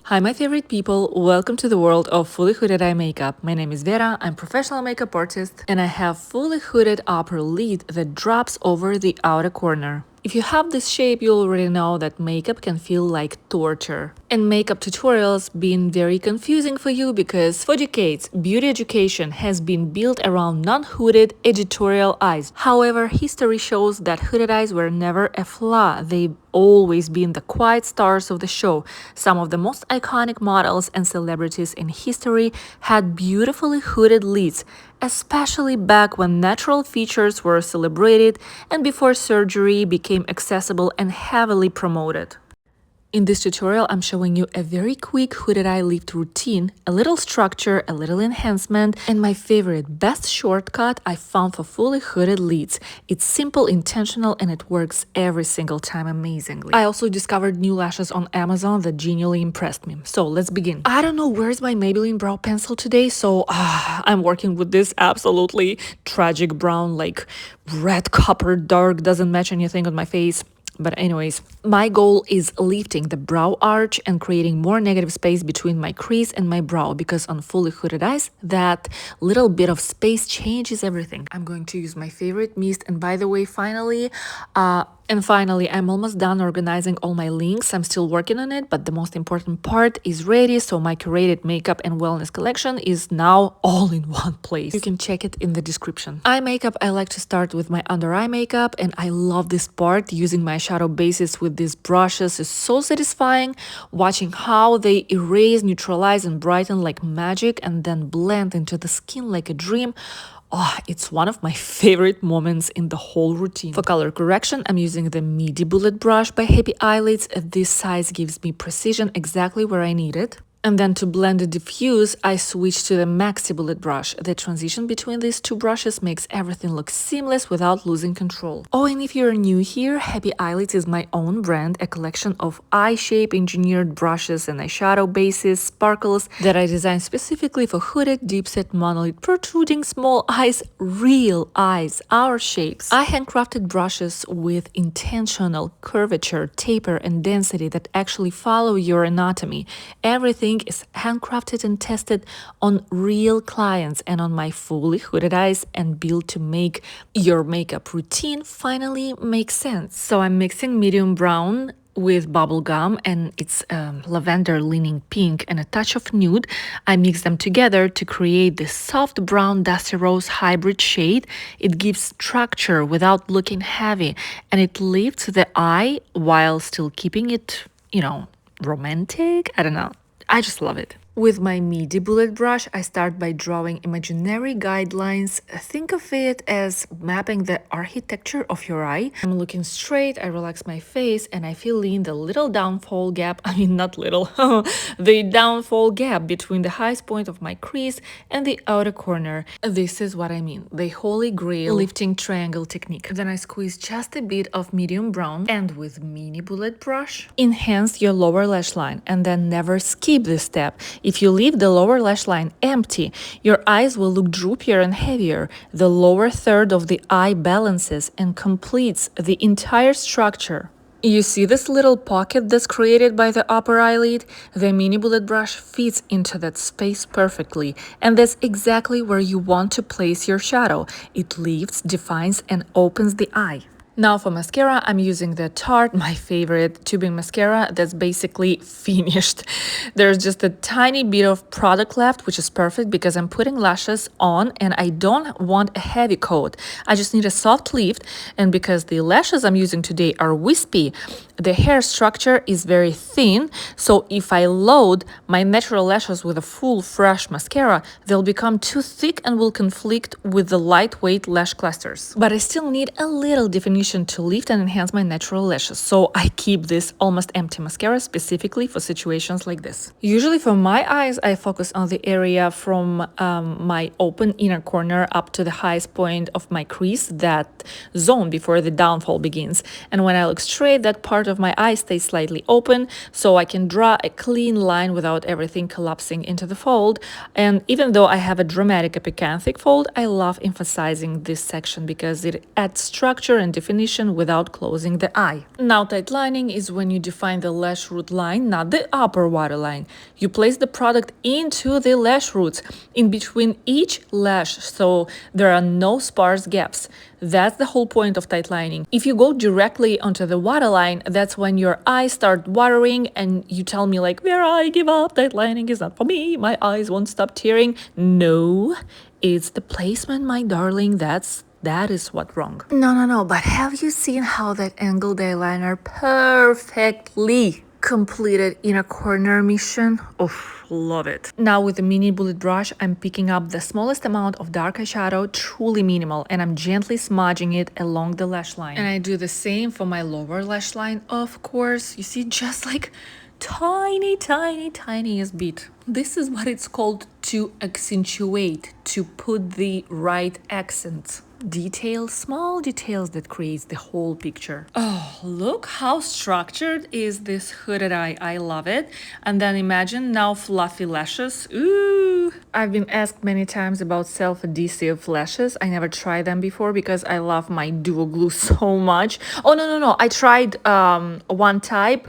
Hi my favorite people, welcome to the world of fully hooded eye makeup. My name is Vera, I'm a professional makeup artist and I have fully hooded upper lid that drops over the outer corner. If you have this shape, you already know that makeup can feel like torture. And makeup tutorials been very confusing for you because for decades, beauty education has been built around non-hooded editorial eyes. However, history shows that hooded eyes were never a flaw. They've always been the quiet stars of the show. Some of the most iconic models and celebrities in history had beautifully hooded lids, especially back when natural features were celebrated and before surgery became accessible and heavily promoted. In this tutorial, I'm showing you a very quick hooded eye lift routine, a little structure, a little enhancement, and my favorite best shortcut I found for fully hooded lids. It's simple, intentional, and it works every single time amazingly. I also discovered new lashes on Amazon that genuinely impressed me. So let's begin. I don't know where's my Maybelline brow pencil today, so I'm working with this absolutely tragic brown, like red copper dark, doesn't match anything on my face. But anyways, my goal is lifting the brow arch and creating more negative space between my crease and my brow because on fully hooded eyes, that little bit of space changes everything. I'm going to use my favorite mist, and by the way, finally, I'm almost done organizing all my links. I'm still working on it, but the most important part is ready, so my curated makeup and wellness collection is now all in one place. You can check it in the description. Eye makeup, I like to start with my under eye makeup, and I love this part. Using my shadow bases with these brushes is so satisfying. Watching how they erase, neutralize, and brighten like magic and then blend into the skin like a dream. Oh, it's one of my favorite moments in the whole routine. For color correction, I'm using the midi bullet brush by Happy Eyelids. This size gives me precision exactly where I need it. And then to blend and diffuse, I switch to the Maxi Bullet brush. The transition between these two brushes makes everything look seamless without losing control. Oh, and if you're new here, Happy Eyelids is my own brand, a collection of eye shape engineered brushes and eyeshadow bases, sparkles that I designed specifically for hooded, deep set, monolid, protruding small eyes, real eyes, our shapes. I handcrafted brushes with intentional curvature, taper, and density that actually follow your anatomy. Everything is handcrafted and tested on real clients and on my fully hooded eyes and built to make your makeup routine finally make sense. So I'm mixing medium brown with bubble gum, and it's lavender leaning pink and a touch of nude. I mix them together to create this soft brown dusty rose hybrid shade. It gives structure without looking heavy, and it lifts the eye while still keeping it, romantic. I don't know. I just love it. With my midi bullet brush, I start by drawing imaginary guidelines. Think of it as mapping the architecture of your eye. I'm looking straight, I relax my face, and I fill in the little downfall gap, not little, the downfall gap between the highest point of my crease and the outer corner. This is what I mean, the holy grail lifting triangle technique. Then I squeeze just a bit of medium brown and with mini bullet brush, enhance your lower lash line, and then never skip this step. If you leave the lower lash line empty, your eyes will look droopier and heavier. The lower third of the eye balances and completes the entire structure. You see this little pocket that's created by the upper eyelid? The mini bullet brush fits into that space perfectly, and that's exactly where you want to place your shadow. It lifts, defines, and opens the eye. Now for mascara, I'm using the Tarte, my favorite tubing mascara that's basically finished. There's just a tiny bit of product left, which is perfect because I'm putting lashes on and I don't want a heavy coat. I just need a soft lift, and because the lashes I'm using today are wispy, the hair structure is very thin, so if I load my natural lashes with a full fresh mascara, they'll become too thick and will conflict with the lightweight lash clusters. But I still need a little definition to lift and enhance my natural lashes, so I keep this almost empty mascara specifically for situations like this. Usually for my eyes, I focus on the area from my open inner corner up to the highest point of my crease, that zone before the downfall begins. And when I look straight, that part of my eye stays slightly open, so I can draw a clean line without everything collapsing into the fold. And even though I have a dramatic epicanthic fold, I love emphasizing this section because it adds structure and definition definition without closing the eye. Now, tightlining is when you define the lash root line, not the upper waterline. You place the product into the lash roots in between each lash, so there are no sparse gaps. That's the whole point of tightlining. If you go directly onto the waterline, that's when your eyes start watering and you tell me like, where I give up, tightlining is not for me, my eyes won't stop tearing. No, it's the placement, my darling. That is what's wrong. No, but have you seen how that angled eyeliner perfectly completed in a corner mission? Oh, love it. Now with the mini bullet brush, I'm picking up the smallest amount of dark eyeshadow, truly minimal, and I'm gently smudging it along the lash line. And I do the same for my lower lash line, of course. You see, just like tiniest bit. This is what it's called to accentuate, to put the right accent. Details, small details that creates the whole picture. Oh, look how structured is this hooded eye. I love it. And then imagine now fluffy lashes. Ooh. I've been asked many times about self-adhesive lashes. I never tried them before because I love my duo glue so much. Oh, no. I tried one type.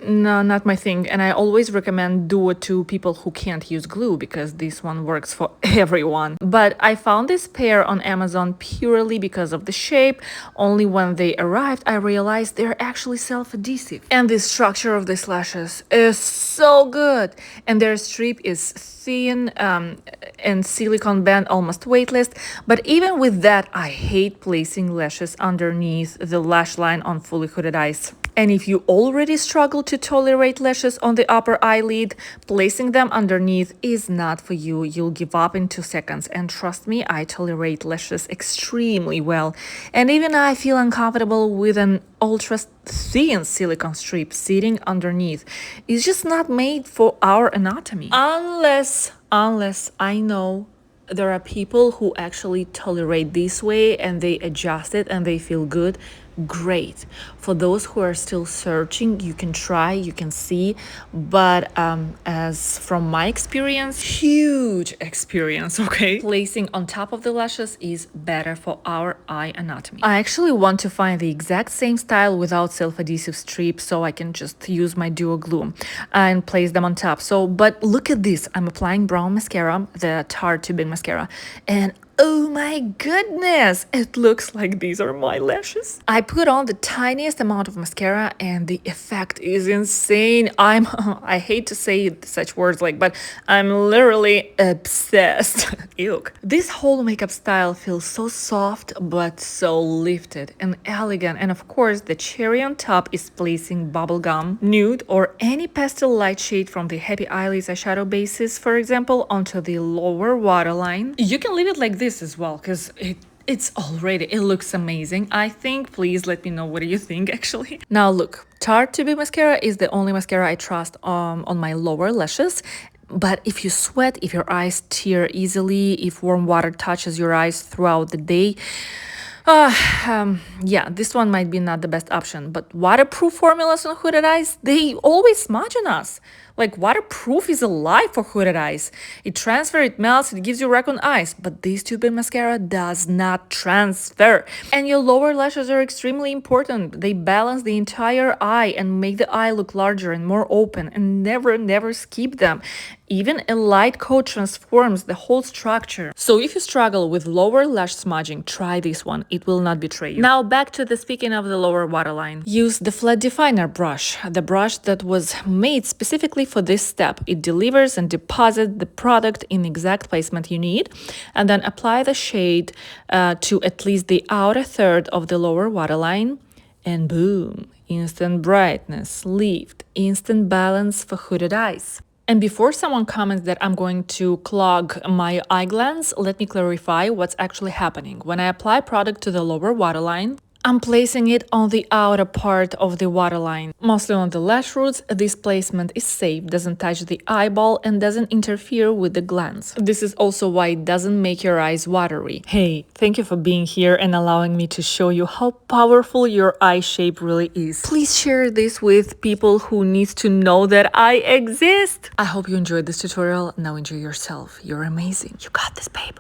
No, not my thing. And I always recommend duo to people who can't use glue because this one works for everyone. But I found this pair on Amazon purely because of the shape. Only when they arrived, I realized they're actually self-adhesive. And the structure of these lashes is so good. And their strip is thin and silicone band, almost weightless. But even with that, I hate placing lashes underneath the lash line on fully hooded eyes. And if you already struggle to tolerate lashes on the upper eyelid, placing them underneath is not for you. You'll give up in 2 seconds. And trust me, I tolerate lashes extremely well. And even I feel uncomfortable with an ultra thin silicone strip sitting underneath. It's just not made for our anatomy. Unless I know there are people who actually tolerate this way and they adjust it and they feel good. Great. For those who are still searching, you can try, you can see, but as from my experience, huge experience, okay, placing on top of the lashes is better for our eye anatomy. I actually want to find the exact same style without self-adhesive strips, so I can just use my duo glue and place them on top. So, but look at this. I'm applying brown mascara, the Tarte Tube mascara, and oh my goodness, it looks like these are my lashes. I put on the tiniest amount of mascara and the effect is insane. I hate to say such words but I'm literally obsessed. Ew. This whole makeup style feels so soft but so lifted and elegant. And of course, the cherry on top is placing bubblegum, nude, or any pastel light shade from the Happy Eyelids eyeshadow bases, for example, onto the lower waterline. You can leave it like this as well because it looks amazing, I think. Please let me know what do you think actually. Now look, Tarte Tube mascara is the only mascara I trust on my lower lashes. But if you sweat, if your eyes tear easily, if warm water touches your eyes throughout the day, yeah, this one might be not the best option. But waterproof formulas on hooded eyes, they always smudge on us. Like, waterproof is a lie for hooded eyes. It transfers, it melts, it gives you raccoon eyes. But this tube mascara does not transfer. And your lower lashes are extremely important. They balance the entire eye and make the eye look larger and more open. And never skip them. Even a light coat transforms the whole structure. So if you struggle with lower lash smudging, try this one. It will not betray you. Now back to the speaking of the lower waterline. Use the flat definer brush, the brush that was made specifically for this step. It delivers and deposits the product in the exact placement you need, and then apply the shade to at least the outer third of the lower waterline, and boom, instant brightness, lift, instant balance for hooded eyes. And before someone comments that I'm going to clog my eye glands, let me clarify what's actually happening. When I apply product to the lower waterline, I'm placing it on the outer part of the waterline, mostly on the lash roots. This placement is safe, doesn't touch the eyeball, and doesn't interfere with the glands. This is also why it doesn't make your eyes watery. Hey, thank you for being here and allowing me to show you how powerful your eye shape really is. Please share this with people who need to know that I exist. I hope you enjoyed this tutorial. Now enjoy yourself. You're amazing. You got this, babe.